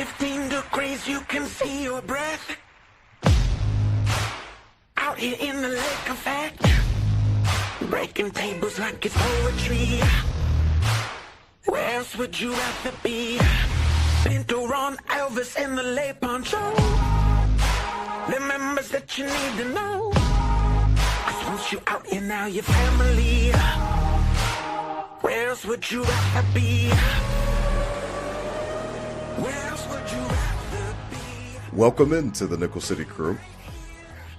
15 degrees, you can see your breath. Out here in the lake effect, breaking tables like it's poetry. Where else would you rather be? Pinto on Elvis in the lay poncho. The members that you need to know. 'Cause once you out here now, your family. Where else would you rather be? Where else would you rather be? Welcome into the Nickel City Crew.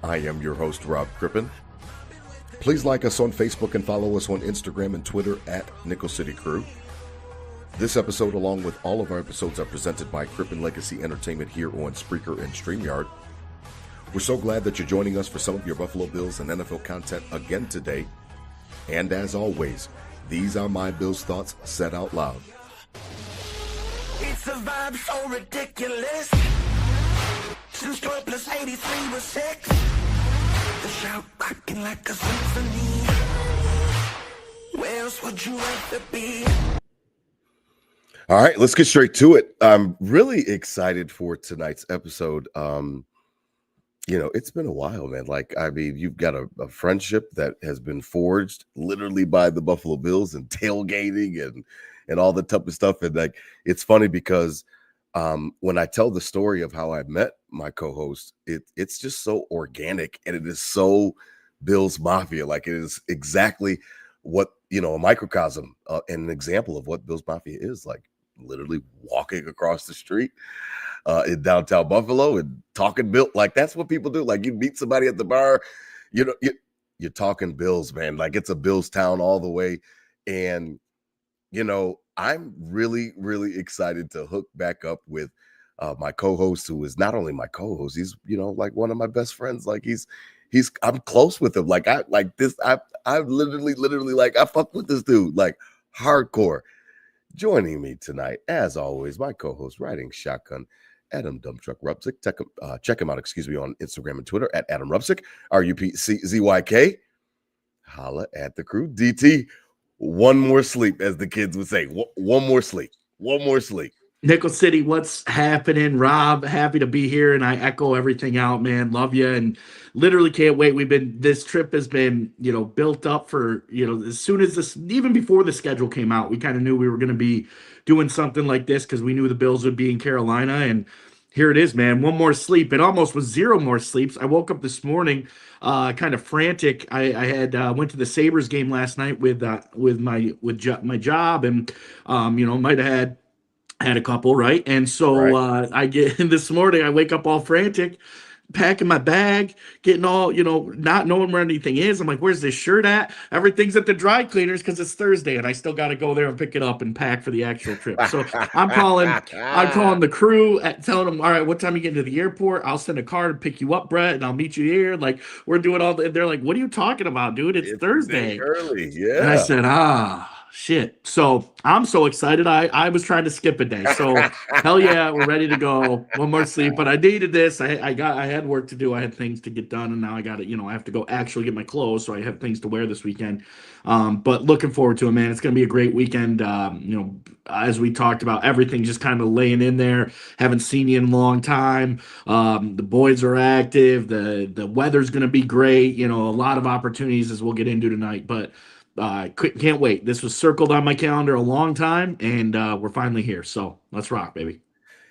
I am your host, Rob Crippen. Please like us on Facebook and follow us on Instagram and Twitter at Nickel City Crew. This episode, along with all of our episodes, are presented by Crippen Legacy Entertainment here on Spreaker and StreamYard. We're so glad that you're joining us for some of your Buffalo Bills and NFL content again today. And as always, these are my Bills thoughts said out loud. It's a vibe so ridiculous. Since 12 plus 83 was 6. The shout rocking like a symphony. Where else would you rather be? All right, let's get straight to it. I'm really excited for tonight's episode. It's been a while, man. You've got a friendship that has been forged literally by the Buffalo Bills and tailgating and all the type of stuff. And it's funny because when I tell the story of how I met my co-host, it's just so organic and it is so Bills Mafia. It is exactly what, a microcosm and an example of what Bills Mafia is, literally walking across the street in downtown Buffalo and talking Bill. That's what people do. You meet somebody at the bar, you're talking Bills, man. It's a Bills town all the way. And, I'm really, really excited to hook back up with my co-host, who is not only my co-host, he's, one of my best friends. I'm close with him. I literally, I fuck with this dude, hardcore. Joining me tonight, as always, my co-host, Riding Shotgun, Adam Dumptruck Rupsick. Check him out, on Instagram and Twitter at Adam Rupsick, RUPCZYK. Holla at the crew. DT, one more sleep, as the kids would say. One more sleep. Nickel City, what's happening? Rob, happy to be here, and I echo everything out, man. Love you, and literally can't wait. This trip has been, built up for, as soon as even before the schedule came out, we kind of knew we were going to be doing something like this because we knew the Bills would be in Carolina, and here it is, man. One more sleep. It almost was 0 more sleeps. I woke up this morning kind of frantic. I had went to the Sabres game last night with my job, and might have had a couple, right? And so Right. I get this morning, I wake up all frantic, packing my bag, getting all, not knowing where anything is. I'm like, where's this shirt at? Everything's at the dry cleaners because it's Thursday, and I still got to go there and pick it up and pack for the actual trip. So I'm calling the crew, telling them, all right, what time you get to the airport? I'll send a car to pick you up, Brett, and I'll meet you here. We're doing all they're like, what are you talking about, dude? It's Thursday. Early, yeah. And I said, shit. So I'm so excited. I was trying to skip a day. So hell yeah, we're ready to go. One more sleep. But I needed this. I had work to do. I had things to get done, and now I got it. I have to go actually get my clothes, so I have things to wear this weekend. But looking forward to it, man. It's gonna be a great weekend. As we talked about, everything just kind of laying in there. Haven't seen you in a long time. The boys are active. The weather's gonna be great. A lot of opportunities as we'll get into tonight. But can't wait. This was circled on my calendar a long time, and we're finally here. So let's rock, baby.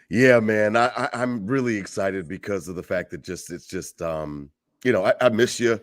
Yeah, man. I'm really excited because of the fact that I miss you.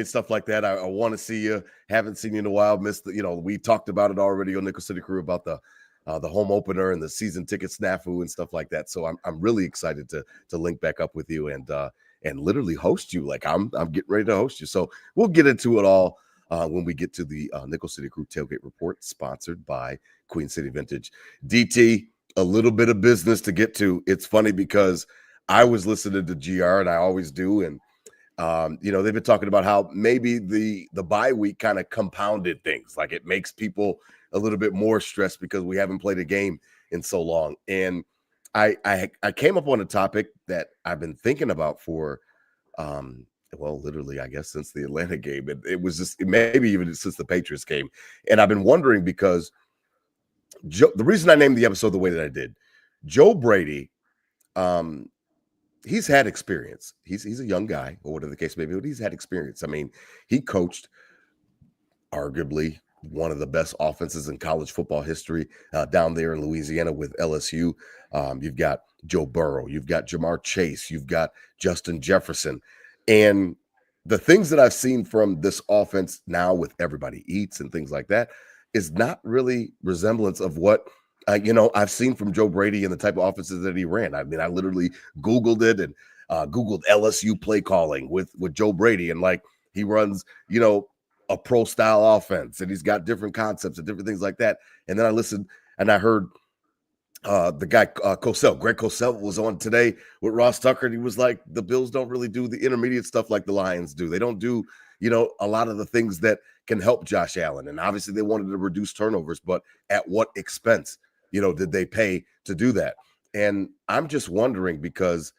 Stuff like that. I want to see you. Haven't seen you in a while. We talked about it already on Nickel City Crew about the home opener and the season ticket snafu and stuff like that. So I'm really excited to link back up with you and literally host you. I'm getting ready to host you. So we'll get into it all when we get to the Nickel City Crew Tailgate Report, sponsored by Queen City Vintage. DT, a little bit of business to get to. It's funny because I was listening to GR, and I always do, and they've been talking about how maybe the bye week kind of compounded things. It makes people a little bit more stressed because we haven't played a game in so long. And I came up on a topic that I've been thinking about for literally, I guess, since the Atlanta game. It was just maybe even since the Patriots game. And I've been wondering because the reason I named the episode the way that I did, Joe Brady Um, he's had experience. He's a young guy, or whatever the case may be, but he's had experience. I mean, he coached arguably one of the best offenses in college football history down there in Louisiana with LSU. You've got Joe Burrow, you've got Jamar Chase, you've got Justin Jefferson. And the things that I've seen from this offense now with everybody eats and things like that is not really resemblance of what I've seen from Joe Brady and the type of offenses that he ran. I mean, I literally Googled it and Googled LSU play calling with Joe Brady, and like he runs, a pro style offense, and he's got different concepts and different things like that. And then I listened and I heard the guy Greg Cosell was on today with Ross Tucker, and he was like, the Bills don't really do the intermediate stuff like the Lions do. They don't do, a lot of the things that can help Josh Allen. And obviously they wanted to reduce turnovers, but at what expense, did they pay to do that? And I'm just wondering, because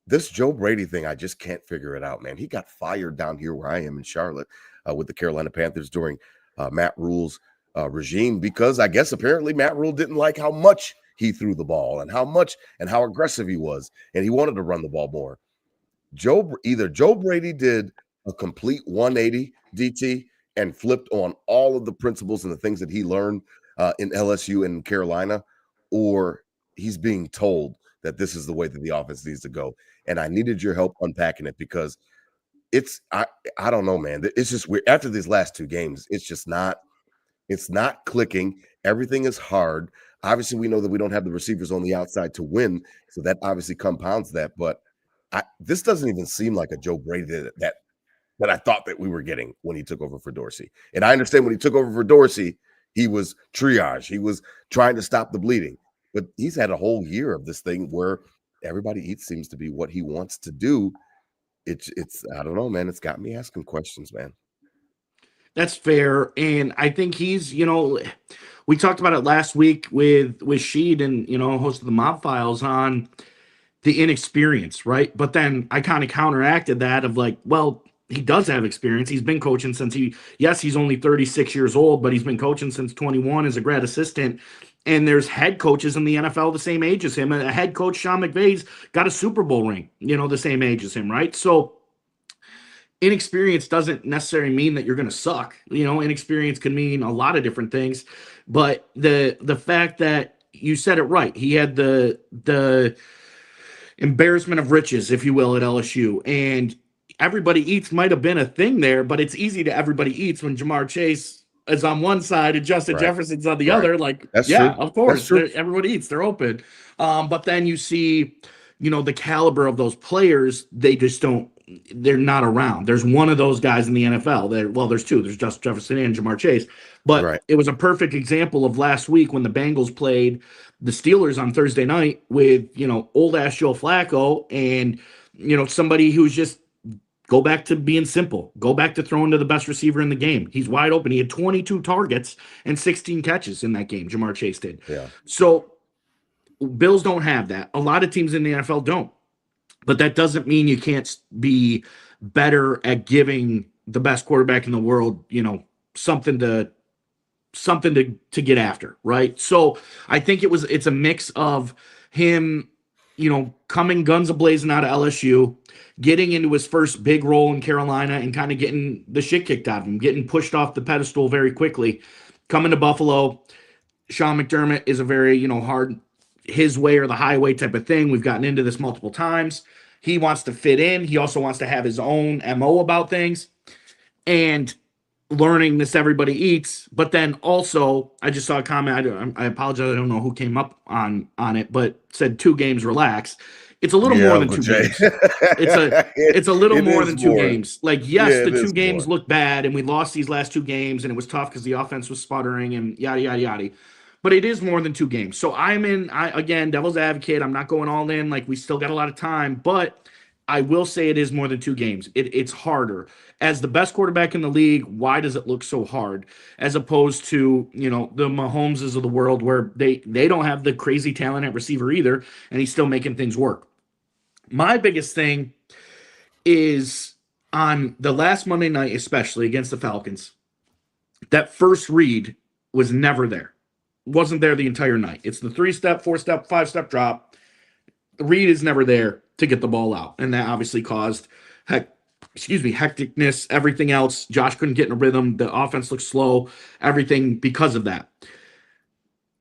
this Joe Brady thing, I just can't figure it out, man. He got fired down here where I am in Charlotte with the Carolina Panthers during Matt Rule's regime, because I guess apparently Matt Rule didn't like how much he threw the ball and how aggressive he was, and he wanted to run the ball more. Either Joe Brady did a complete 180 DT and flipped on all of the principles and the things that he learned in LSU and Carolina, or he's being told that this is the way that the offense needs to go. And I needed your help unpacking it, because I don't know, man. It's just weird. After these last two games, it's not clicking. Everything is hard. Obviously, we know that we don't have the receivers on the outside to win, so that obviously compounds that. But this doesn't even seem like a Joe Brady that I thought that we were getting when he took over for Dorsey. And I understand when he took over for Dorsey, he was triage. He was trying to stop the bleeding. But he's had a whole year of this thing where everybody eats seems to be what he wants to do. It's I don't know, man. It's got me asking questions, man. That's fair. And I think he's, we talked about it last week with Sheed and, host of the Mob Files on the inexperience, right? But then I kind of counteracted that of like, well, he does have experience. He's been coaching since he's only 36 years old, but he's been coaching since 21 as a grad assistant. And there's head coaches in the NFL the same age as him. A head coach, Sean McVay's got a Super Bowl ring, the same age as him, right? So inexperience doesn't necessarily mean that you're going to suck. Inexperience can mean a lot of different things. But the fact that you said it right, he had the embarrassment of riches, if you will, at LSU. And everybody eats might have been a thing there, but it's easy to everybody eats when Jamar Chase is on one side and Justin Jefferson's on the other. Like, that's true. Of course, everybody eats, they're open. But then you see, the caliber of those players, they're not around. There's one of those guys in the NFL. There's two. There's Justin Jefferson and Jamar Chase. But It was a perfect example of last week when the Bengals played the Steelers on Thursday night with, old ass Joe Flacco and, somebody who's just go back to being simple. Go back to throwing to the best receiver in the game. He's wide open. He had 22 targets and 16 catches in that game. Jamar Chase did. Yeah. So Bills don't have that. A lot of teams in the NFL don't. But that doesn't mean you can't be better at giving the best quarterback in the world, something to get after, right? So I think it's a mix of him, coming guns a-blazing out of LSU, getting into his first big role in Carolina and kind of getting the shit kicked out of him, getting pushed off the pedestal very quickly. Coming to Buffalo, Sean McDermott is a very, hard his way or the highway type of thing. We've gotten into this multiple times. He wants to fit in. He also wants to have his own MO about things. And learning this everybody eats. But then also, I just saw a comment. I apologize. I don't know who came up on it, but said 2 games, relax. It's a little more than 2 games. It's a little more than 2 games. Like, yes, the 2 games look bad, and we lost these last 2 games, and it was tough because the offense was sputtering and yada, yada, yada. But it is more than 2 games. So again, devil's advocate. I'm not going all in. Like, we still got a lot of time, but I will say it is more than 2 games. It's harder. As the best quarterback in the league, why does it look so hard? As opposed to, the Mahomeses of the world where they don't have the crazy talent at receiver either, and he's still making things work. My biggest thing is on the last Monday night, especially against the Falcons, that first read was never there. Wasn't there the entire night. It's the 3-step, 4-step, 5-step drop. Reed is never there to get the ball out, and that obviously caused hecticness, everything else. Josh couldn't get in a rhythm. The offense looked slow, everything because of that.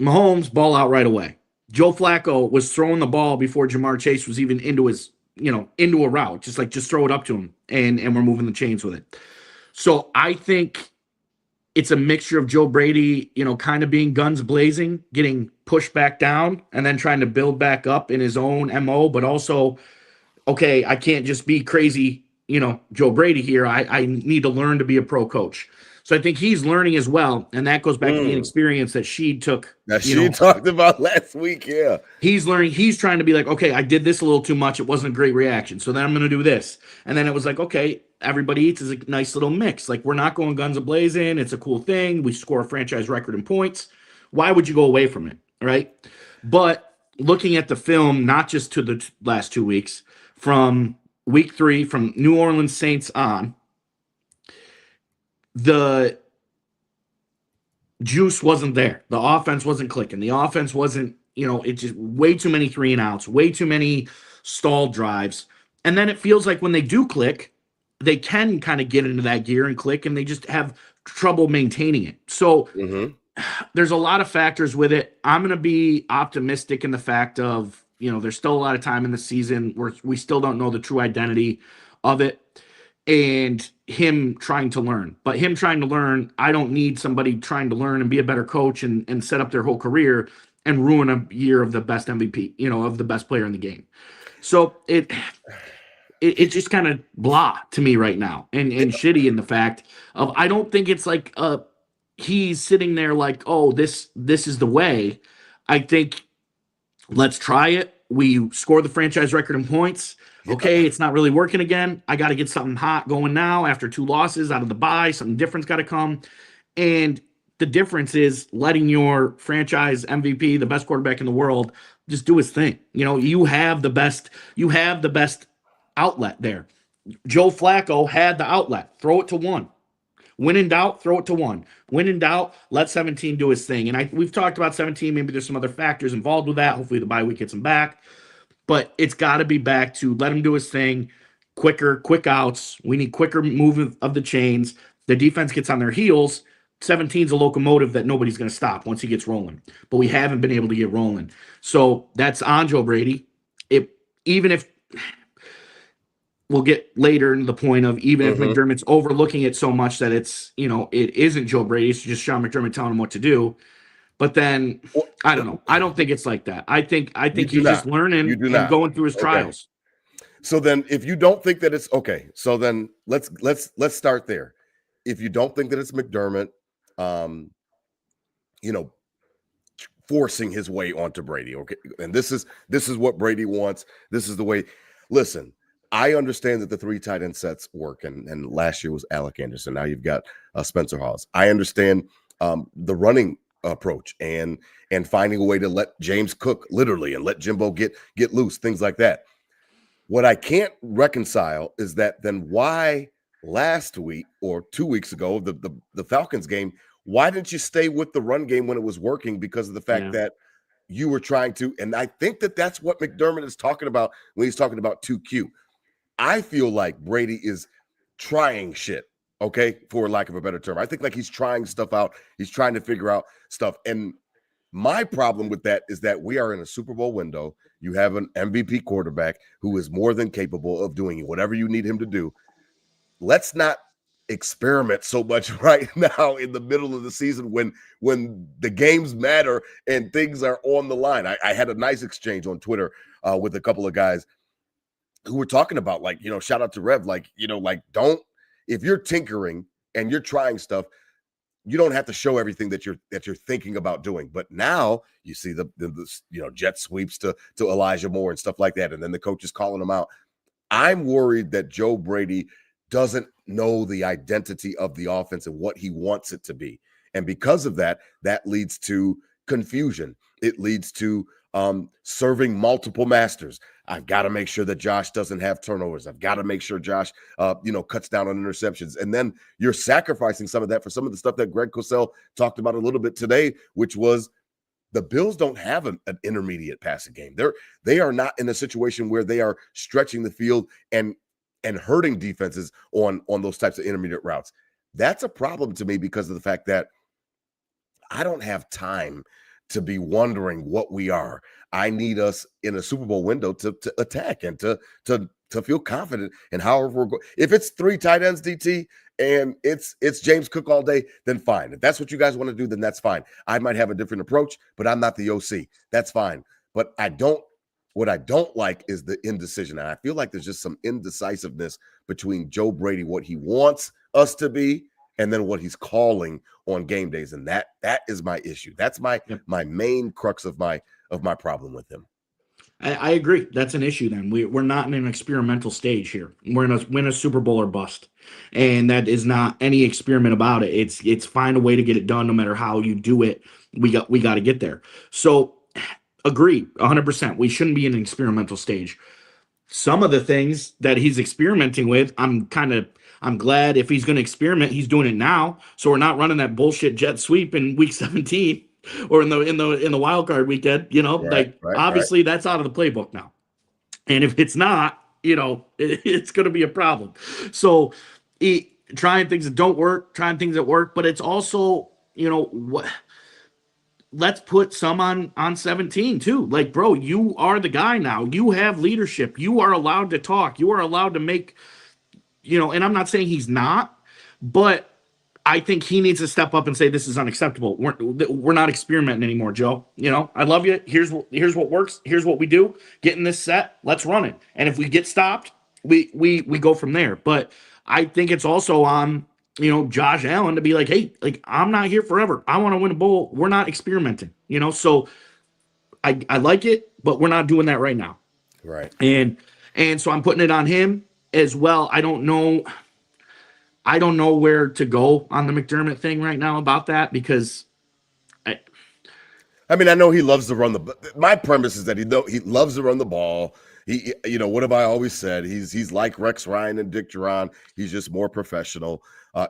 Mahomes, ball out right away. Joe Flacco was throwing the ball before Jamar Chase was even into a route. Just throw it up to him, and we're moving the chains with it. So I think it's a mixture of Joe Brady, kind of being guns blazing, getting pushed back down, and then trying to build back up in his own MO, but also, okay, I can't just be crazy, Joe Brady here. I need to learn to be a pro coach. So I think he's learning as well, and that goes back to the inexperience that she took. That she talked about last week, yeah. He's learning. He's trying to be like, okay, I did this a little too much. It wasn't a great reaction. So then I'm going to do this. And then it was like, okay, everybody eats is a nice little mix. Like, we're not going guns a-blazing. It's a cool thing. We score a franchise record in points. Why would you go away from it, right? But looking at the film, not just to the last 2 weeks, from week 3, from New Orleans Saints on, the juice wasn't there. The offense wasn't clicking. The offense wasn't, it just way too many 3-and-outs, way too many stalled drives. And then it feels like when they do click, they can kind of get into that gear and click, and they just have trouble maintaining it. So there's a lot of factors with it. I'm going to be optimistic in the fact of, there's still a lot of time in the season where we still don't know the true identity of it and him trying to learn. But him trying to learn, I don't need somebody trying to learn and be a better coach and set up their whole career and ruin a year of the best MVP, of the best player in the game. So it just kind of blah to me right now and shitty in the fact of, I don't think it's like he's sitting there like, oh, this is the way. I think let's try it. We score the franchise record in points. Okay, it's not really working again. I got to get something hot going now after 2 losses out of the bye. Something different's got to come. And the difference is letting your franchise MVP, the best quarterback in the world, just do his thing. You have the best outlet there. Joe Flacco had the outlet. Throw it to one. When in doubt, throw it to one. When in doubt, let 17 do his thing. And we've talked about 17. Maybe there's some other factors involved with that. Hopefully the bye week gets him back. But it's got to be back to let him do his thing, quick outs. We need quicker movement of the chains. The defense gets on their heels. 17's a locomotive that nobody's going to stop once he gets rolling. But we haven't been able to get rolling. So that's on Joe Brady. Even if we'll get later into the point of even if McDermott's overlooking it so much that it's, it isn't Joe Brady, it's just Sean McDermott telling him what to do. But then, I don't know. I don't think it's like that. I think he's just learning and going through his trials. So then if you don't think that it's okay, so then let's start there. If you don't think that it's McDermott, forcing his way onto Brady, okay? And this is what Brady wants. This is the way. Listen, I understand that the 3 tight end sets work, and last year was Alec Anderson. Now you've got Spencer Hawes. I understand the running approach and finding a way to let James cook literally and let Jimbo get loose, things like that. What I can't reconcile is that then why last week or 2 weeks ago, the Falcons game, why didn't you stay with the run game when it was working? Because of the fact that you were trying to, and I think that's what McDermott is talking about when he's talking about 2Q. I feel like Brady is trying shit, okay, for lack of a better term. I think like he's trying stuff out. He's trying to figure out stuff. And my problem with that is that we are in a Super Bowl window. You have an MVP quarterback who is more than capable of doing whatever you need him to do. Let's not experiment so much right now in the middle of the season when the games matter and things are on the line. I had a nice exchange on Twitter with a couple of guys who were talking about, like, shout out to Rev, don't, if you're tinkering and you're trying stuff, you don't have to show everything that you're thinking about doing. But now you see the jet sweeps to Elijah Moore and stuff like that, and then the coach is calling them out. I'm worried that Joe Brady doesn't know the identity of the offense and what he wants it to be. And because of that leads to confusion. It leads to serving multiple masters. I've got to make sure that Josh doesn't have turnovers. I've got to make sure Josh, cuts down on interceptions. And then you're sacrificing some of that for some of the stuff that Greg Cosell talked about a little bit today, which was the Bills don't have an intermediate passing game. They are not in a situation where they are stretching the field and hurting defenses on those types of intermediate routes. That's a problem to me because of the fact that I don't have time to be wondering what we are. I need us in a Super Bowl window to attack and to feel confident in however we're going. If it's 3 tight ends, DT, and it's James Cook all day, then fine. If that's what you guys want to do, then that's fine. I might have a different approach, but I'm not the OC. That's fine. But what I don't like is the indecision. And I feel like there's just some indecisiveness between Joe Brady, what he wants us to be, and then what he's calling on game days. And that is my issue. That's my main crux of my problem with him. I agree. That's an issue then. We're not in an experimental stage here. We're in a win a Super Bowl or bust. And that is not any experiment about it. It's find a way to get it done no matter how you do it. We got to get there. So agree 100%. We shouldn't be in an experimental stage. Some of the things that he's experimenting with, I'm glad if he's going to experiment, he's doing it now. So we're not running that bullshit jet sweep in week 17 or in the wild card weekend, obviously that's out of the playbook now. And if it's not, it's going to be a problem. So trying things that don't work, trying things that work, but it's also, let's put some on 17 too. Like, bro, you are the guy now. You have leadership. You are allowed to talk. You are allowed to make, and I'm not saying he's not, but I think he needs to step up and say, this is unacceptable. We're not experimenting anymore, Joe. I love you. Here's what works. Here's what we do. Get in this set. Let's run it. And if we get stopped, we go from there. But I think it's also on, Josh Allen to be like, hey, I'm not here forever. I want to win a bowl. We're not experimenting, so I like it, but we're not doing that right now. Right. And so I'm putting it on him as well. I don't know where to go on the McDermott thing right now about that because I know he loves to run my premise is that he loves to run the ball. He, what have I always said? He's like Rex Ryan and Dick Duran. He's just more professional.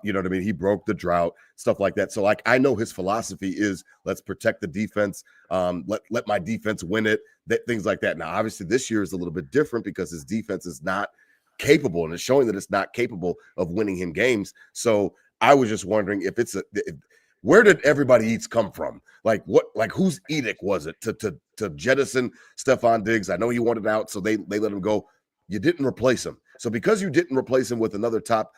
You know what I mean? He broke the drought, stuff like that. So I know his philosophy is let's protect the defense. Let my defense win it, things like that. Now, obviously this year is a little bit different because his defense is not capable and it's showing that it's not capable of winning him games. So I was just wondering if where did everybody eats come from? Whose edict was it to jettison Stephon Diggs? I know he wanted out, so they let him go. You didn't replace him. So because you didn't replace him with another top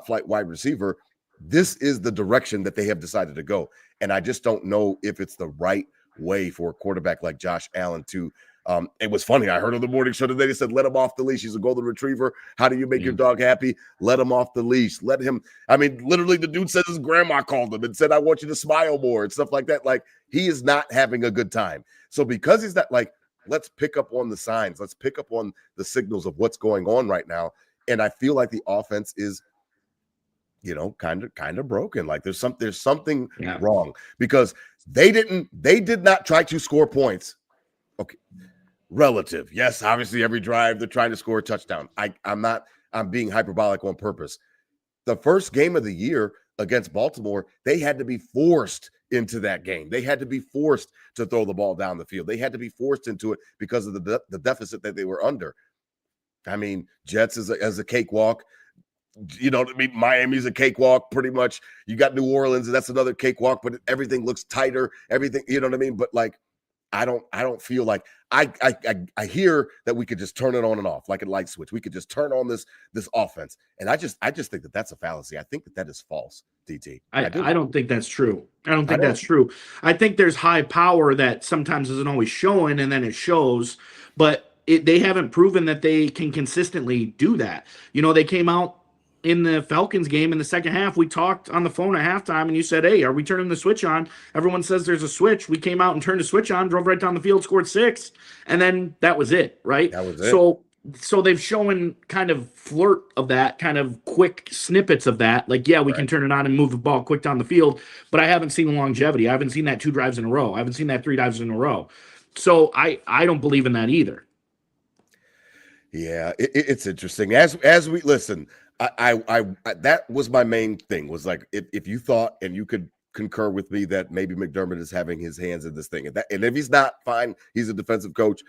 flight wide receiver, this is the direction that they have decided to go. And I just don't know if it's the right way for a quarterback like Josh Allen to it was funny. I heard on the morning show today, they said, let him off the leash. He's a golden retriever. How do you make your dog happy? Let him off the leash. Let him. Literally the dude says his grandma called him and said, I want you to smile more and stuff like that. Like he is not having a good time. So because he's not let's pick up on the signs. Let's pick up on the signals of what's going on right now. And I feel like the offense is, kind of broken. Like there's something wrong because they did not try to score points. Okay. Relative. Yes, obviously every drive they're trying to score a touchdown. I'm being hyperbolic on purpose. The first game of the year against Baltimore, they had to be forced into that game. They had to be forced to throw the ball down the field. They had to be forced into it because of the deficit that they were under. Jets is a cakewalk. Miami's a cakewalk pretty much. You got New Orleans, and that's another cakewalk, but everything looks tighter. Everything, But I don't feel like I hear that we could just turn it on and off like a light switch. We could just turn on this offense. And I just think that that's a fallacy. I think that is false, DT. I don't think that's true. I don't think that's true. I think there's high power that sometimes isn't always showing and then it shows, but they haven't proven that they can consistently do that. They came out in the Falcons game in the second half. We talked on the phone at halftime and you said, hey, are we turning the switch on? Everyone says there's a switch. We came out and turned the switch on, drove right down the field, scored 6. And then that was it, right? That was it. So they've shown kind of flirt of that, kind of quick snippets of that. Like, we can turn it on and move the ball quick down the field, but I haven't seen the longevity. I haven't seen that 2 drives in a row. I haven't seen that 3 drives in a row. So I don't believe in that either. Yeah, it's interesting. As we listen, I that was my main thing was like if you thought and you could concur with me that maybe McDermott is having his hands in this thing. And if he's not, fine. He's a defensive coach.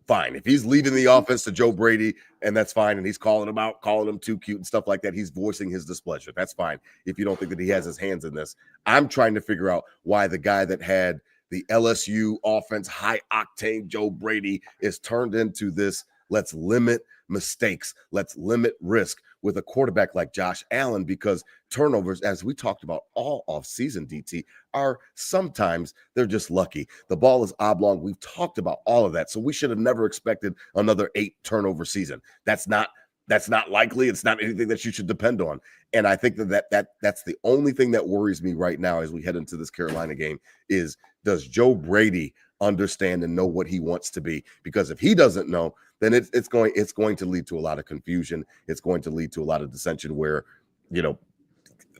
Fine. If he's leaving the offense to Joe Brady, and that's fine, and he's calling him out, calling him too cute and stuff like that, he's voicing his displeasure. That's fine. If you don't think that he has his hands in this, I'm trying to figure out why the guy that had the LSU offense, high octane Joe Brady, is turned into this. Let's limit mistakes. Let's limit risk with a quarterback like Josh Allen, because turnovers, as we talked about all offseason, DT, are sometimes they're just lucky. The ball is oblong. We've talked about all of that. So we should have never expected another 8 turnover season. That's not likely. It's not anything that you should depend on. And I think that's the only thing that worries me right now as we head into this Carolina game is, does Joe Brady understand and know what he wants to be? Because if he doesn't know, then it's going to lead to a lot of confusion. It's going to lead to a lot of dissension where,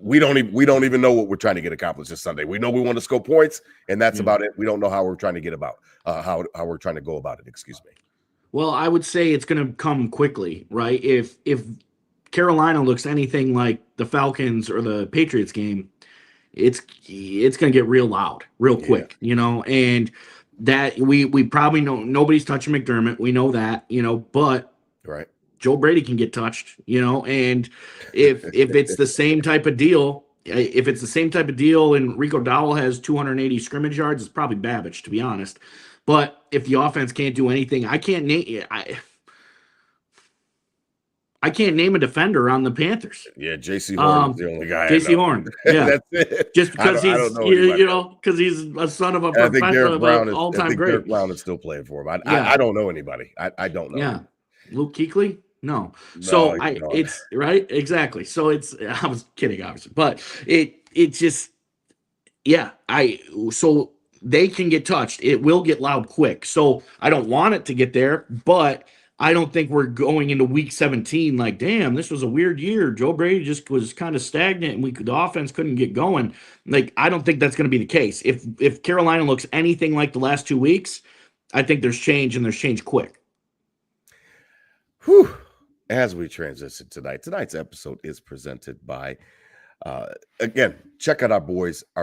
we don't even know what we're trying to get accomplished this Sunday. We know we want to score points, and that's about it. We don't know how we're trying to get about how we're trying to go about it. Excuse me. Well, I would say it's going to come quickly, right? If Carolina looks anything like the Falcons or the Patriots game, it's going to get real loud, real quick, and that we probably know nobody's touching McDermott. We know that, but right. Joe Brady can get touched, and if it's the same type of deal, and Rico Dowell has 280 scrimmage yards, it's probably Babbage, to be honest. But if the offense can't do anything, I can't name a defender on the Panthers. Yeah, J.C. Horn is the only guy. J.C. Horn, yeah, that's it. Just because he's because he's a son of a all-time great. Derek Brown is still playing for him. I don't know anybody. I don't know. Yeah, Luke Kuechly. No. So it's right. Exactly. So I was kidding, obviously, but it just, so they can get touched. It will get loud quick. So I don't want it to get there, but I don't think we're going into week 17 like, damn, this was a weird year. Joe Brady just was kind of stagnant and the offense couldn't get going. Like, I don't think that's going to be the case. If Carolina looks anything like the last 2 weeks, I think there's change, and there's change quick. Whew. As we transition tonight's episode is presented by, again, check out our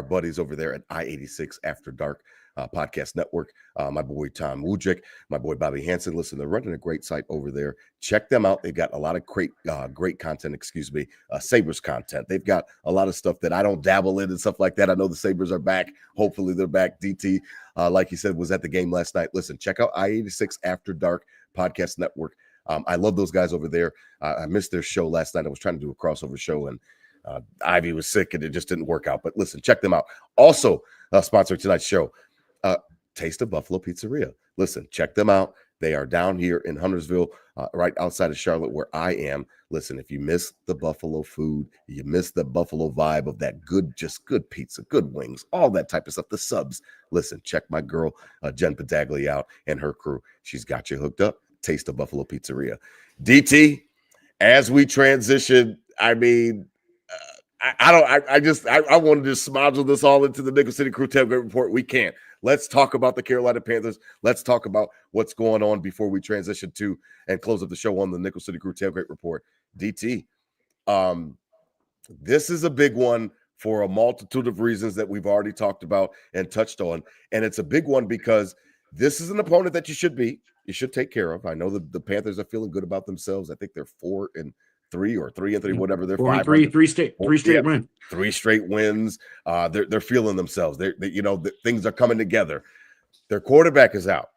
buddies over there at I-86 After Dark Podcast Network. My boy Tom Wujek, my boy Bobby Hansen. Listen, they're running a great site over there. Check them out. They've got a lot of great content, Sabres content. They've got a lot of stuff that I don't dabble in and stuff like that. I know the Sabres are back. Hopefully they're back. DT, like you said, was at the game last night. Listen, check out I-86 After Dark Podcast Network. I love those guys over there. I missed their show last night. I was trying to do a crossover show, and Ivy was sick, and it just didn't work out. But listen, check them out. Also, sponsoring tonight's show, Taste of Buffalo Pizzeria. Listen, check them out. They are down here in Huntersville, right outside of Charlotte, where I am. Listen, if you miss the Buffalo food, you miss the Buffalo vibe of that good pizza, good wings, all that type of stuff, the subs. Listen, check my girl, Jen Padaglia out and her crew. She's got you hooked up. Taste of Buffalo Pizzeria. DT, as we transition, I mean, I wanted to smodule this all into the Nickel City Crew Tailgate Report. We can't. Let's talk about the Carolina Panthers. Let's talk about what's going on before we transition to and close up the show on the Nickel City Crew Tailgate Report. DT, this is a big one for a multitude of reasons that we've already talked about and touched on. And it's a big one because this is an opponent that you should take care of. I know the Panthers are feeling good about themselves. I think they're 4-3 or 3-3, whatever. They're 5-3, three straight wins. 3 straight wins. They're feeling themselves. Things are coming together. Their quarterback is out.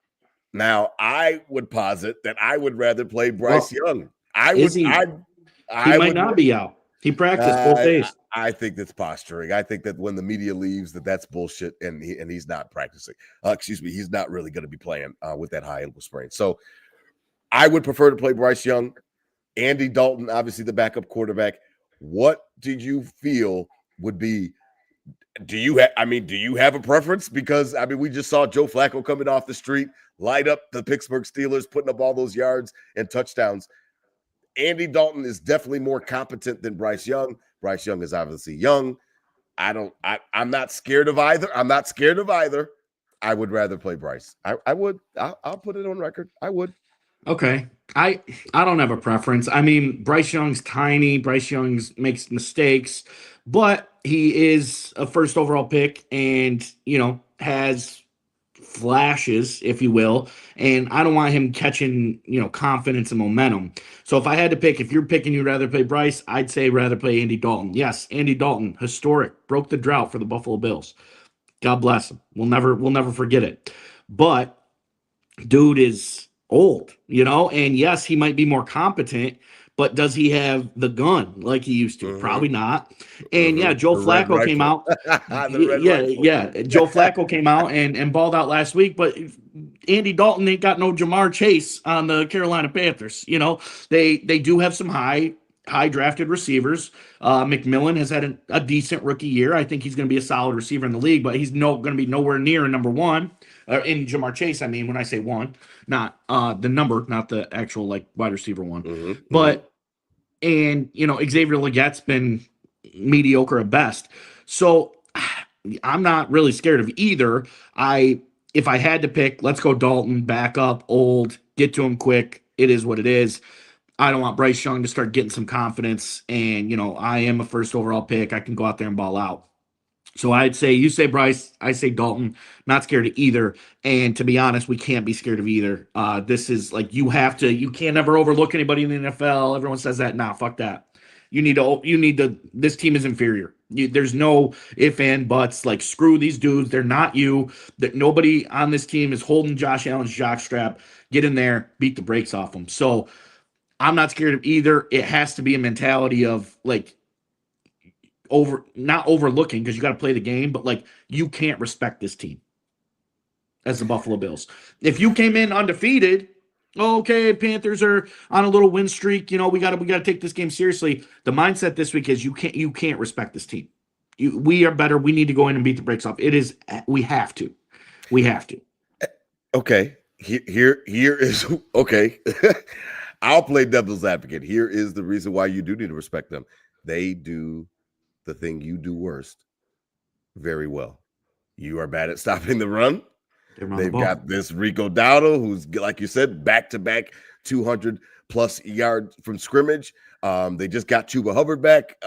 Now, I would posit that I would rather play Bryce Young. He might not be out. He practiced both days. I think that's posturing. I think that when the media leaves, that's bullshit, and he's not practicing. He's not really going to be playing with that high ankle sprain. So I would prefer to play Bryce Young. Andy Dalton, obviously the backup quarterback. What did you feel would be? Do you have a preference? Because we just saw Joe Flacco coming off the street, light up the Pittsburgh Steelers, putting up all those yards and touchdowns. Andy Dalton is definitely more competent than Bryce Young. Bryce Young is obviously young. I'm not scared of either. I would rather play Bryce. I'll put it on record. I would. Okay. I don't have a preference. Bryce Young's tiny. Bryce Young makes mistakes, but he is a first overall pick and, has flashes, if you will, and I don't want him catching, confidence and momentum. So if I had to pick, if you're picking you'd rather play Bryce, I'd say rather play Andy Dalton. Yes, Andy Dalton, historic, broke the drought for the Buffalo Bills. God bless him. We'll never forget it. But dude is old, and yes, he might be more competent, but does he have the gun like he used to? Mhm. Probably not. And yeah, Joe The red Flacco came rifle. out. The red rifle. Yeah. Joe Flacco came out and balled out last week, but Andy Dalton ain't got no Jamar Chase on the Carolina Panthers. They do have some high drafted receivers. McMillan has had a decent rookie year. I think he's going to be a solid receiver in the league, but he's going to be nowhere near a number one. In Jamar Chase, I mean, when I say one, not the number, not the actual wide receiver one. But and Xavier Leggette's been mediocre at best. So I'm not really scared of either. If I had to pick, let's go Dalton, back up, old, get to him quick. It is what it is. I don't want Bryce Young to start getting some confidence. And, I am a first overall pick. I can go out there and ball out. So I'd say, you say Bryce, I say Dalton. Not scared of either. And to be honest, we can't be scared of either. This is you can't ever overlook anybody in the NFL. Everyone says that. Nah, fuck that. This team is inferior. There's no if and buts. Screw these dudes. They're not you. That nobody on this team is holding Josh Allen's jockstrap. Get in there, beat the brakes off them. So I'm not scared of either. It has to be a mentality of not overlooking, because you got to play the game, but you can't respect this team as the Buffalo Bills. If you came in undefeated, okay, Panthers are on a little win streak, we got to take this game seriously. The mindset this week is you can't respect this team. We are better. We need to go in and beat the brakes off. We have to. Okay. Here is okay. I'll play devil's advocate. Here is the reason why you do need to respect them. They do the thing you do worst very well. You are bad at stopping the run. They've got this Rico Dowdle, who's, like you said, back-to-back 200 plus yards from scrimmage. They just got Chuba Hubbard back.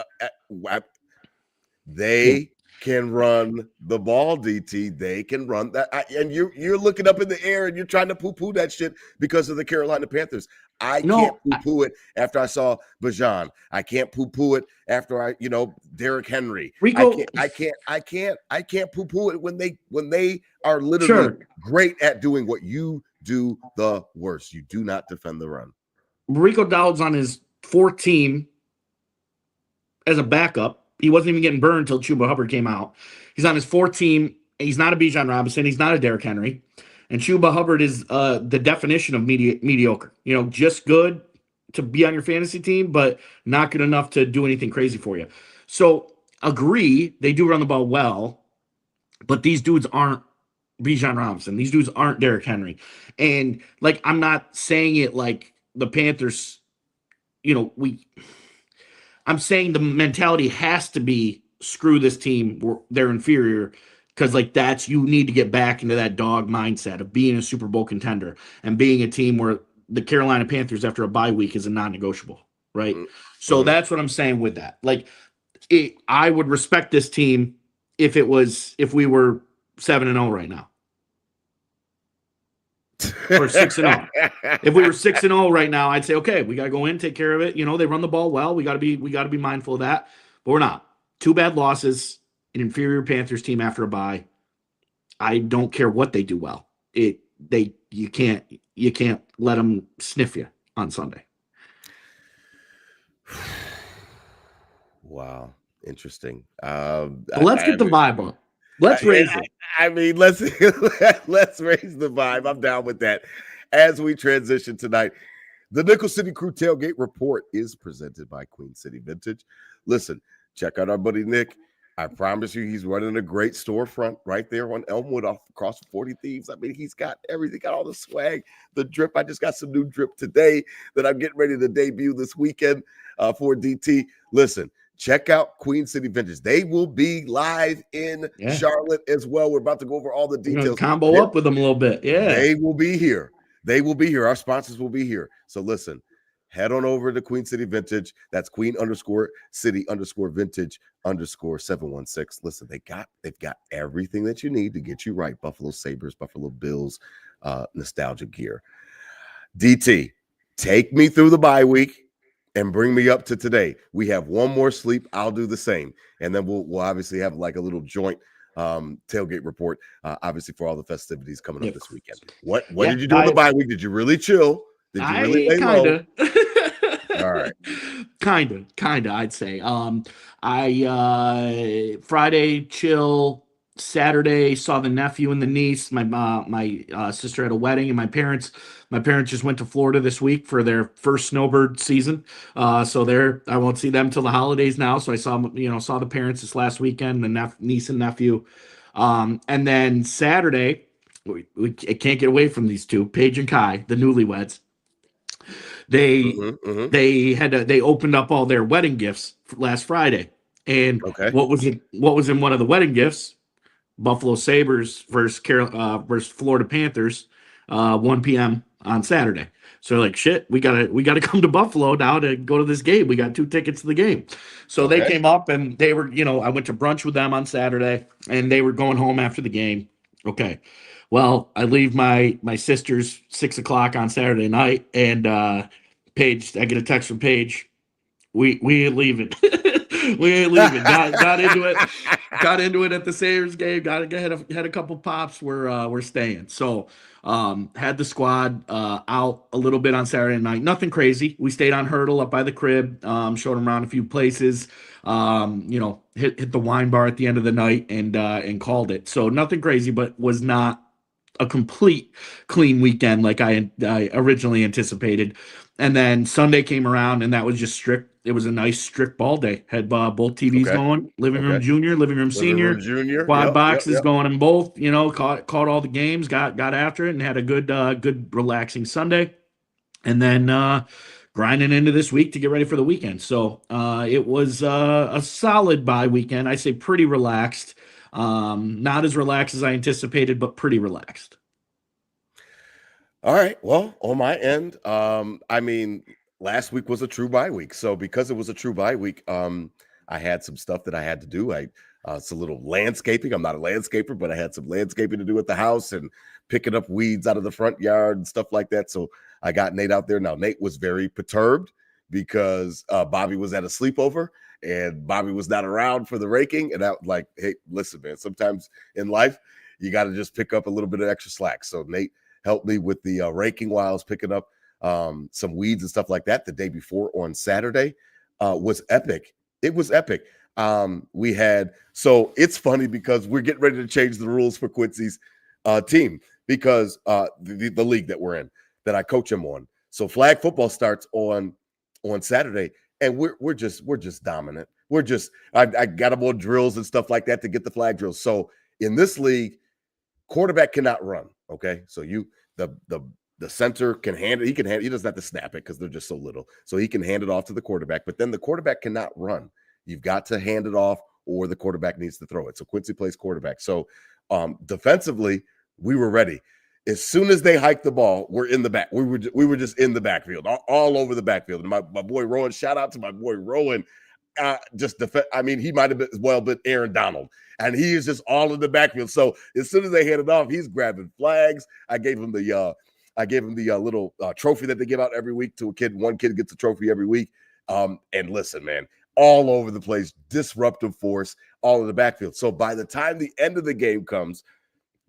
They can run the ball, DT. They can run that. And you're looking up in the air and you're trying to poo-poo that shit because of the Carolina Panthers. I can't poo-poo it after I saw Bajan. I can't poo-poo it after Derrick Henry. Rico, I can't poo-poo it when they are literally great at doing what you do the worst. You do not defend the run. Rico Dowd's on his fourth team as a backup. He wasn't even getting burned until Chuba Hubbard came out. He's on his fourth team. He's not a Bijan Robinson. He's not a Derrick Henry. And Chuba Hubbard is the definition of mediocre. Just good to be on your fantasy team, but not good enough to do anything crazy for you. So agree, they do run the ball well, but these dudes aren't Bijan Robinson. These dudes aren't Derrick Henry. And I'm not saying it like the Panthers, I'm saying the mentality has to be screw this team. They're inferior. Because you need to get back into that dog mindset of being a Super Bowl contender and being a team where the Carolina Panthers after a bye week is a non-negotiable, right? Mm-hmm. So that's what I'm saying with that. I would respect this team if we were 7-0 right now. Or 6-0. If we were 6-0 right now, I'd say, okay, we gotta go in, take care of it. They run the ball well. We gotta be mindful of that. But we're not. 2 bad losses. An inferior Panthers team after a bye. I don't care what they do well. You can't let them sniff you on Sunday. Wow, interesting. Let's get the vibe up. Let's raise it. Let's raise the vibe. I'm down with that. As we transition tonight, the Nickel City Crew Tailgate Report is presented by Queen City Vintage. Listen, check out our buddy Nick. I promise you, he's running a great storefront right there on Elmwood across 40 Thieves. He's got everything, got all the swag, the drip. I just got some new drip today that I'm getting ready to debut this weekend for DT. Listen, check out Queen City Vintage. They will be live in Charlotte as well. We're about to go over all the details. Combo up with them a little bit. Yeah. They will be here. Our sponsors will be here. So listen, head on over to Queen City Vintage. That's Queen_City_Vintage_716. Listen, they've got everything that you need to get you right. Buffalo Sabres, Buffalo Bills, nostalgia gear. DT, take me through the bye week and bring me up to today. We have one more sleep. I'll do the same. And then we'll obviously have like a little joint tailgate report, obviously for all the festivities coming up this weekend. What did you do in the bye week? Did you really chill? Did you really lay low? All right. Kinda, I'd say. I Friday chill, Saturday saw the nephew and the niece. My sister had a wedding, and my parents just went to Florida this week for their first snowbird season. So I won't see them till the holidays now. So I saw the parents this last weekend, the niece and nephew. And then Saturday, we can't get away from these two, Paige and Kai, the newlyweds. They they opened up all their wedding gifts last Friday, and what was in one of the wedding gifts? Buffalo Sabres versus Florida Panthers, 1 p.m. on Saturday. So like, shit, we gotta come to Buffalo now to go to this game. We got 2 tickets to the game. So they came up, and they were, I went to brunch with them on Saturday, and they were going home after the game. Okay. Well, I leave my sister's 6 o'clock on Saturday night, and Paige, I get a text from Paige. We ain't leaving. We ain't leaving. Got into it. Got into it at the Sabres game. Had a couple pops. We're staying. So had the squad out a little bit on Saturday night. Nothing crazy. We stayed on Hurdle up by the crib. Showed them around a few places. Hit the wine bar at the end of the night and called it. So nothing crazy, but was not a complete clean weekend like I originally anticipated. And then Sunday came around, and that was just strict. It was a nice strict ball day. Had both TVs going, living room junior, living room senior, quad boxes going in both. Caught all the games, got after it, and had a good relaxing Sunday. And then grinding into this week to get ready for the weekend. So it was a solid bye weekend. I say pretty relaxed. Not as relaxed as I anticipated, but pretty relaxed. All right. Well, on my end, last week was a true bye week. So because it was a true bye week, I had some stuff that I had to do. It's a little landscaping. I'm not a landscaper, but I had some landscaping to do at the house and picking up weeds out of the front yard and stuff like that. So I got Nate out there. Now, Nate was very perturbed because Bobby was at a sleepover and Bobby was not around for the raking. And I was like, hey, listen, man, sometimes in life, you got to just pick up a little bit of extra slack. So Nate helped me with the raking while I was picking up some weeds and stuff like that the day before on Saturday. Was epic. It was epic. So it's funny because we're getting ready to change the rules for Quincy's team because the league that we're in, that I coach him on. So flag football starts on Saturday, and we're just dominant. I got them on drills and stuff like that to get the flag drills. So in this league, quarterback cannot run. Okay, so the center can hand it. He doesn't have to snap it because they're just so little. So he can hand it off to the quarterback, but then the quarterback cannot run. You've got to hand it off, or the quarterback needs to throw it. So Quincy plays quarterback. So defensively, we were ready. As soon as they hiked the ball, we're in the back. We were just in the backfield, all over the backfield. And my boy Rowan, shout out to my boy Rowan. He might have been Aaron Donald, and he is just all in the backfield. So as soon as they hand it off, he's grabbing flags. I gave him the little trophy that they give out every week to a kid. One kid gets a trophy every week. And listen, man, all over the place, disruptive force, all in the backfield. So by the time the end of the game comes,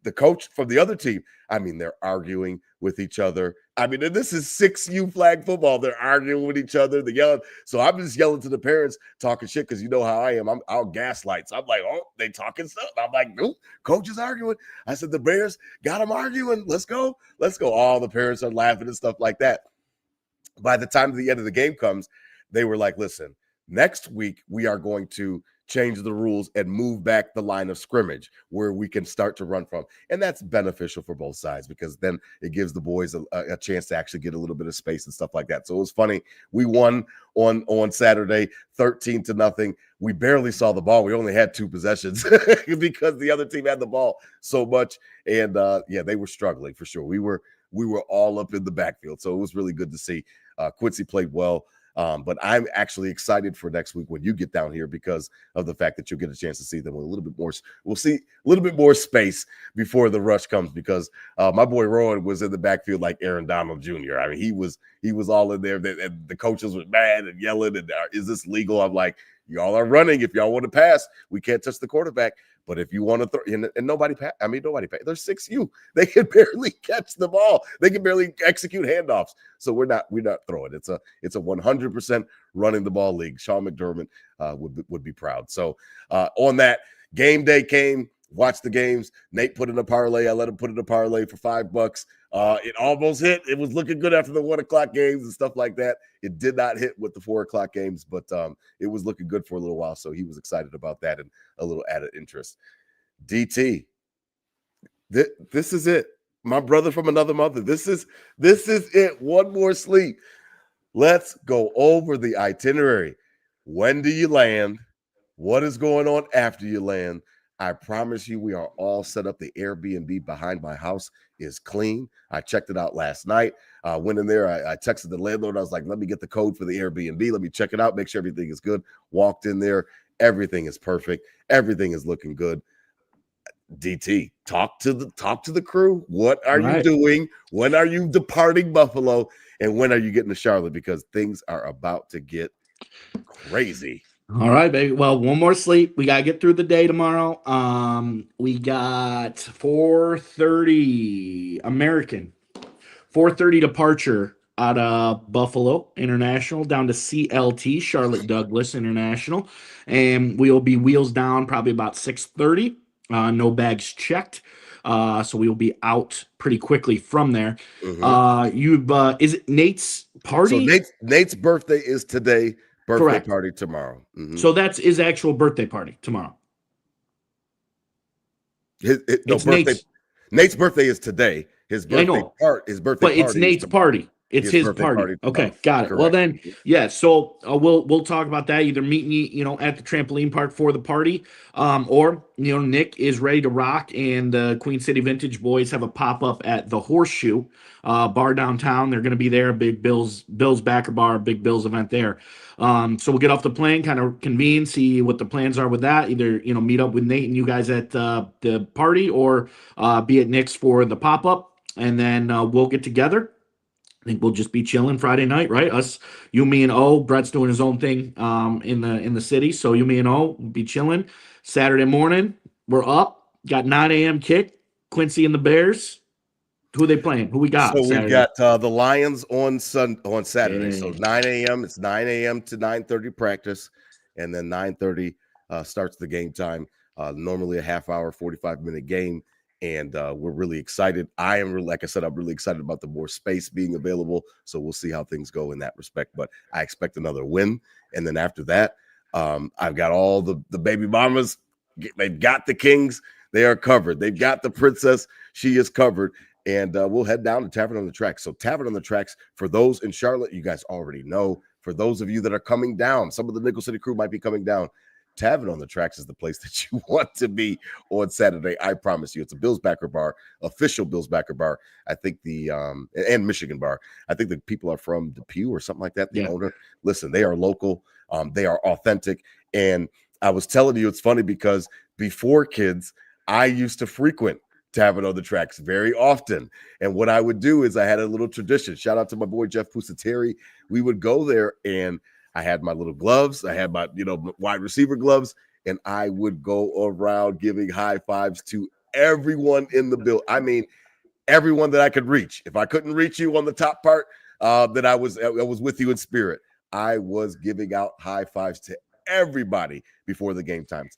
the coach from the other team, they're arguing with each other. And this is 6U flag football. They're arguing with each other. They're yelling. So I'm just yelling to the parents, talking shit, because you know how I am. I'll gaslight. So I'm like, oh, they talking stuff. I'm like, nope, coach is arguing. I said, the Bears got them arguing. Let's go. All the parents are laughing and stuff like that. By the time the end of the game comes, they were like, listen, next week we are going to change the rules and move back the line of scrimmage where we can start to run from. And that's beneficial for both sides because then it gives the boys a chance to actually get a little bit of space and stuff like that. So it was funny. We won on Saturday, 13-0. We barely saw the ball. We only had 2 possessions because the other team had the ball so much. And they were struggling for sure. We were all up in the backfield. So it was really good to see. Quincy played well. But I'm actually excited for next week when you get down here because of the fact that you'll get a chance to see them with a little bit more. We'll see a little bit more space before the rush comes because my boy Rowan was in the backfield like Aaron Donald Jr. I mean, he was all in there. And the coaches were mad and yelling. And is this legal? I'm like, y'all are running. If y'all want to pass, we can't touch the quarterback. But if you want to throw, and nobody pass, nobody pass. There's 6U. They can barely catch the ball. They can barely execute handoffs. So we're not throwing. It's a 100% running the ball league. Sean McDermott would be proud. So on that, game day came. Watch the games. Nate put in a parlay. I let him put in a parlay for $5. It almost hit. It was looking good after the 1 o'clock games and stuff like that. It did not hit with the 4 o'clock games, but it was looking good for a little while. So he was excited about that and a little added interest. DT, this is it. My brother from another mother. This is it. One more sleep. Let's go over the itinerary. When do you land? What is going on after you land? I promise you, we are all set up. The Airbnb behind my house is clean. I checked it out last night. Went in there. I texted the landlord. I was like, let me get the code for the Airbnb. Let me check it out. Make sure everything is good. Walked in there. Everything is perfect. Everything is looking good. DT, talk to the crew. What are you doing? When are you departing Buffalo? And when are you getting to Charlotte? Because things are about to get crazy. All right, baby. Well, one more sleep. We got to get through the day tomorrow. We got 4:30 American, 4:30 departure out of Buffalo International down to CLT, Charlotte Douglas International. And we'll be wheels down probably about 6:30. No bags checked. So we will be out pretty quickly from there. Mm-hmm. Is it Nate's party? So Nate's birthday is today. Birthday Correct. Party tomorrow. Mm-hmm. So that's his actual birthday party tomorrow. Nate's birthday is today. His birthday party. But it's Nate's party. It's his party. Okay, got it. Correct. Well then, yeah. So we'll talk about that. Either meet me, at the trampoline park for the party, or Nick is ready to rock, and the Queen City Vintage Boys have a pop up at the Horseshoe bar downtown. They're going to be there. Big Bills backer bar, big Bills event there. So we'll get off the plane, kind of convene, see what the plans are with that. Either meet up with Nate and you guys at the party, or be at Nick's for the pop up, and then we'll get together. I think we'll just be chilling Friday night, right? Us, you, me, and O. Brett's doing his own thing in the city, so you, me, and O will be chilling. Saturday morning, we're up. Got 9 a.m. kick. Quincy and the Bears. Who are they playing? Who we got? So we've got the Lions on Saturday. So 9 a.m. It's 9 a.m. to 9:30 practice, and then 9:30 starts the game time. Normally a half hour, 45-minute game. And we're really excited. Like I said, I'm really excited about the more space being available. So we'll see how things go in that respect. But I expect another win. And then after that, I've got all the baby mamas. They've got the Kings. They are covered. They've got the princess. She is covered. And we'll head down to Tavern on the Tracks. So Tavern on the Tracks, for those in Charlotte, you guys already know. For those of you that are coming down, some of the Nickel City crew might be coming down. Tavern on the Tracks is the place that you want to be on Saturday. I promise you. It's a Bills backer bar, official Bills backer bar. I think and Michigan bar. I think the people are from Depew or something like that. The owner. Listen, they are local. They are authentic. And I was telling you, it's funny because before kids, I used to frequent Tavern on the Tracks very often. And what I would do is I had a little tradition. Shout out to my boy, Jeff Pusateri. We would go there, and I had my little gloves. I had my, wide receiver gloves, and I would go around giving high fives to everyone in the building. I mean, everyone that I could reach. If I couldn't reach you on the top part, that I was with you in spirit. I was giving out high fives to everybody before the game times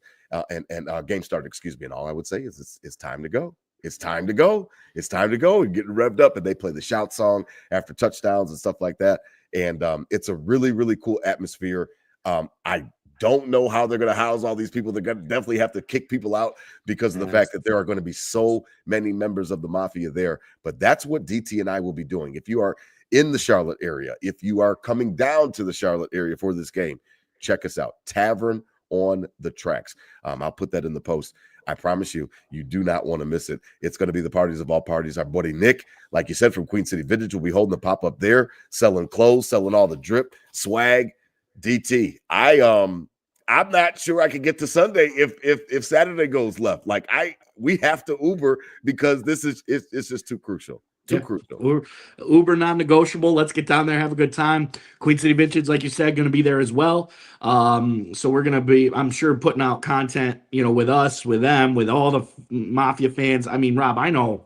and game started. Excuse me. And all I would say is it's time to go. It's time to go. It's time to go and getting revved up. And they play the shout song after touchdowns and stuff like that. And it's a really, really cool atmosphere. I don't know how they're going to house all these people. They're going to definitely have to kick people out because of the fact that there are going to be so many members of the Mafia there. But that's what DT and I will be doing. If you are in the Charlotte area, if you are coming down to the Charlotte area for this game, check us out. Tavern on the tracks. I'll put that in the post. I promise you, you do not want to miss it. It's going to be the parties of all parties. Our buddy Nick, like you said, from Queen City Vintage, will be holding the pop-up there, selling clothes, selling all the drip, swag. DT, I'm not sure I can get to Sunday if Saturday goes left. Like we have to Uber because it's just too crucial. Crucial. Uber non-negotiable. Let's get down there, have a good time. Queen City Vintage, like you said, going to be there as well. So we're going to be, I'm sure, putting out content, with us, with them, with all the Mafia fans. I mean, Rob, I know,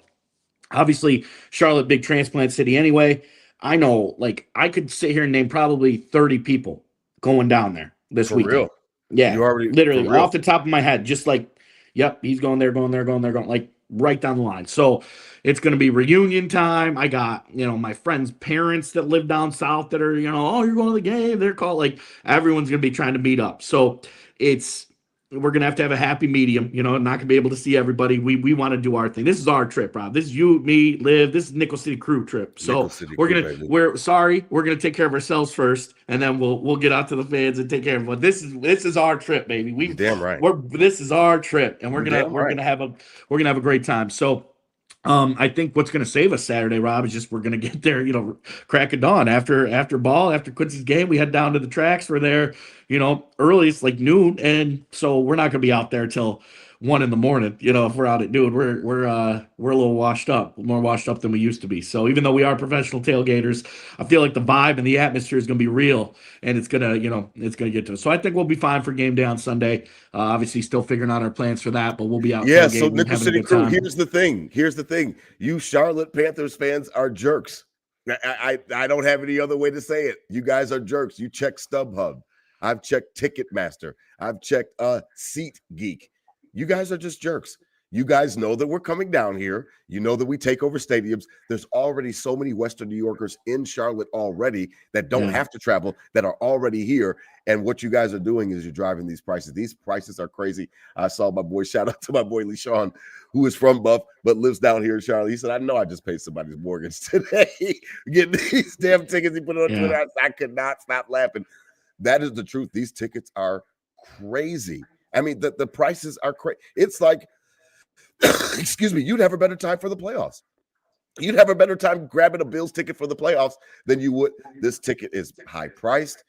obviously, Charlotte, big transplant city anyway. I know, like, I could sit here and name probably 30 people going down there this For weekend. real? Yeah, You already literally off the top of my head, just like, yep, he's going there, like right down the line. So it's going to be reunion time. I got, my friends' parents that live down south that are, oh, you're going to the game. They're called, like, everyone's going to be trying to meet up. So we're going to have a happy medium, not going to be able to see everybody. We want to do our thing. This is our trip, Rob. This is you, me, Liv. This is Nickel City Crew trip. So we're going to take care of ourselves first, and then we'll get out to the fans and take care of it. But this is our trip, baby. You're damn right. This is our trip, and we're going to have a great time. So I think what's going to save us Saturday, Rob, is just we're going to get there, crack of dawn after Quincy's game. We head down to the tracks. We're there, early. It's like noon, and so we're not going to be out there till 1 a.m. If we're out at noon, we're a little washed up, more washed up than we used to be. So even though we are professional tailgaters, I feel like the vibe and the atmosphere is going to be real, and it's gonna get to us. So I think we'll be fine for game day on Sunday. Obviously, still figuring out our plans for that, but we'll be out. Yeah. So Nickel City Crew. Here's the thing. You Charlotte Panthers fans are jerks. I don't have any other way to say it. You guys are jerks. You check StubHub. I've checked Ticketmaster. I've checked SeatGeek. You guys are just jerks. You guys know that we're coming down here. You know that we take over stadiums. There's already so many Western New Yorkers in Charlotte already that don't have to travel, that are already here. And what you guys are doing is you're driving these prices. These prices are crazy. I saw my boy, shout out to my boy LeSean, who is from Buff, but lives down here in Charlotte. He said, I know I just paid somebody's mortgage today. Getting these damn tickets. He put it on Twitter. I could not stop laughing. That is the truth. These tickets are crazy. I mean, the prices are crazy. It's like, excuse me, you'd have a better time for the playoffs. You'd have a better time grabbing a Bills ticket for the playoffs than you would. This ticket is high priced.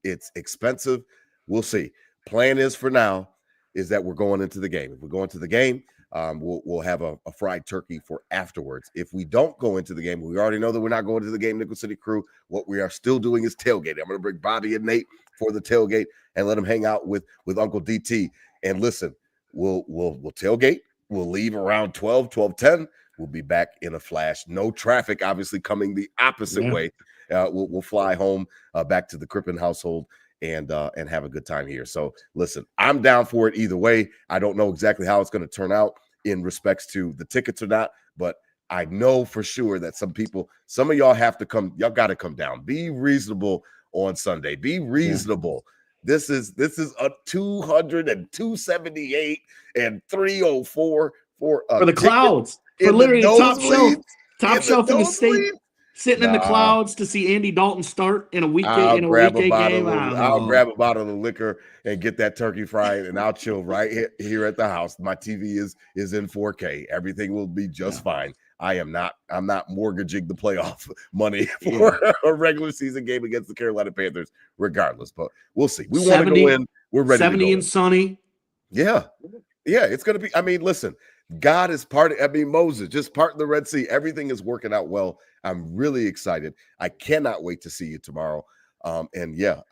It's expensive. We'll see. Plan is for now is that we're going into the game. If we go into the game, we'll have a fried turkey for afterwards. If we don't go into the game, we already know that we're not going to the game, Nickel City Crew. What we are still doing is tailgating. I'm going to bring Bobby and Nate for the tailgate and let them hang out with Uncle DT. And listen, we'll tailgate. We'll leave around 12:10. We'll be back in a flash. No traffic, obviously, coming the opposite way. We'll fly home back to the Crippen household and have a good time here. So listen, I'm down for it either way. I don't know exactly how it's going to turn out in respects to the tickets or not, but I know for sure that some of y'all have to come. Y'all got to come down. Be reasonable on Sunday. Be reasonable. This is a 200 and 278 and 304 for the clouds. For literally the top shelf in the state. Sitting in the clouds to see Andy Dalton start in a weekday game. I'll grab a bottle of liquor and get that turkey fried, and I'll chill right here at the house. My TV is in 4K. Everything will be just fine. I'm not mortgaging the playoff money for a regular season game against the Carolina Panthers, regardless. But we'll see. We want to go in. We're ready. 70 and sunny. Yeah, it's gonna be. I mean, listen. God is Moses just parting the Red Sea. Everything is working out well. I'm really excited. I cannot wait to see you tomorrow. I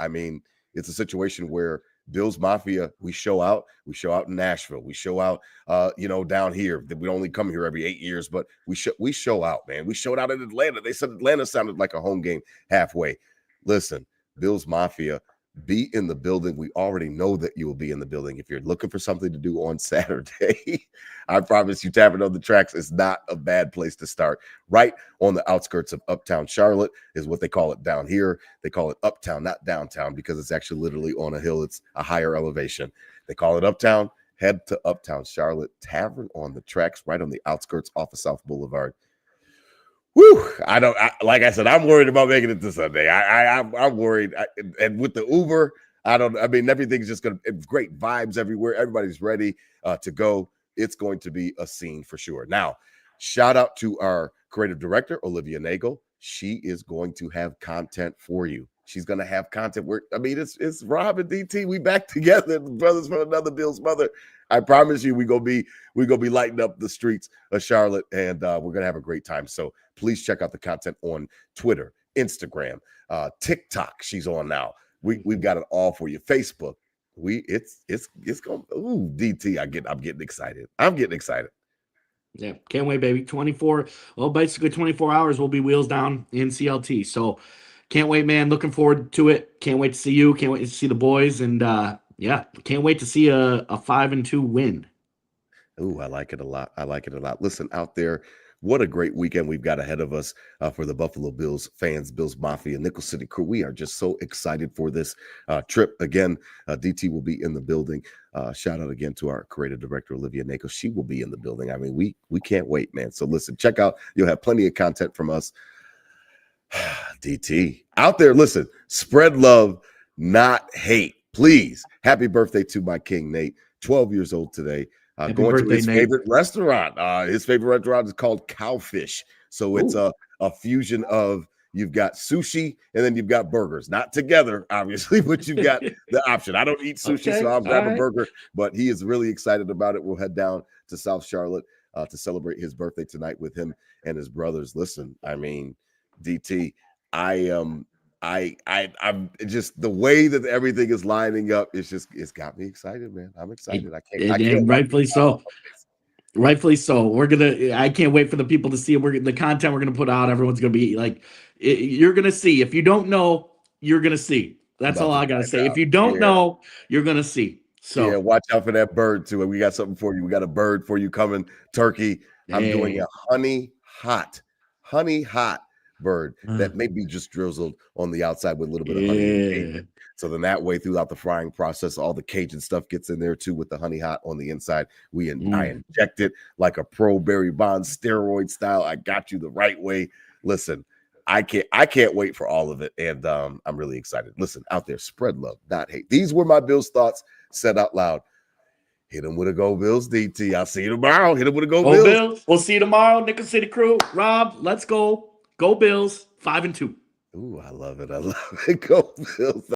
mean, it's a situation where Bills Mafia, we show out in Nashville. We show out, down here. We only come here every 8 years, but we show out, man. We showed out in Atlanta. They said Atlanta sounded like a home game halfway. Listen, Bills Mafia, be in the building. We already know that you will be in the building. If you're looking for something to do on Saturday, I promise you, tapping on the tracks is not a bad place to start. Right on the outskirts of Uptown Charlotte is what they call it down here. They call it Uptown, not downtown, because it's actually literally on a hill. It's a higher elevation. They call it Uptown. Head to Uptown Charlotte, Tavern on the Tracks, right on the outskirts off of South Boulevard. Whew, like I said, I'm worried about making it to Sunday. I'm worried. And with the Uber, I mean, everything's just going to great vibes everywhere. Everybody's ready to go. It's going to be a scene for sure. Now, shout out to our creative director, Olivia Nagel. She is going to have content for you. She's going to have content where, I mean, it's Rob and DT. We back together, brothers from another Bill's mother. I promise you, we gonna be lighting up the streets of Charlotte, and we're gonna have a great time. So please check out the content on Twitter, Instagram, TikTok. She's on now. We've got it all for you. Facebook. It's going. Ooh, DT. I'm getting excited. I'm getting excited. Yeah, can't wait, baby. Basically 24 hours we'll be wheels down in CLT. So can't wait, man. Looking forward to it. Can't wait to see you. Can't wait to see the boys. And yeah, can't wait to see a 5-2 win. Ooh, I like it a lot. I like it a lot. Listen, out there, what a great weekend we've got ahead of us for the Buffalo Bills fans, Bills Mafia, Nickel City crew. We are just so excited for this trip. Again, DT will be in the building. Shout out again to our creative director, Olivia Nagel. She will be in the building. I mean, we can't wait, man. So listen, check out. You'll have plenty of content from us. DT out there, listen, spread love, not hate. Please. Happy birthday to my king, Nate. 12 years old today. Going birthday, to his Nate. Favorite restaurant. His favorite restaurant is called Cowfish. So it's a fusion of, you've got sushi and then you've got burgers. Not together, obviously, but you've got the option. I don't eat sushi, so I'll grab a burger. But he is really excited about it. We'll head down to South Charlotte to celebrate his birthday tonight with him and his brothers. Listen, I mean, DT, I'm just, the way that everything is lining up, it's got me excited, man. I'm excited. I can't rightfully so. Rightfully so. I can't wait for the people to see it. The content we're gonna put out. Everyone's gonna be like, you're gonna see. If you don't know, you're gonna see. That's all I gotta say. If you don't know, you're gonna see. So yeah, watch out for that bird too. We got something for you. We got a bird for you coming. Turkey. I'm doing a honey hot bird that may be just drizzled on the outside with a little bit of honey and Cajun. So then that way, throughout the frying process, all the Cajun stuff gets in there too with the honey hot on the inside. I inject it like a pro Barry Bonds steroid style. I got you the right way. Listen, I can't wait for all of it, and I'm really excited. Listen, out there, spread love, not hate. These were my Bills thoughts said out loud. Hit him with a Go Bills, DT. I'll see you tomorrow. Hit him with a Go Bills. We'll see you tomorrow, Nickel City crew. Rob, let's go. Go Bills, 5-2. Ooh, I love it. I love it. Go Bills.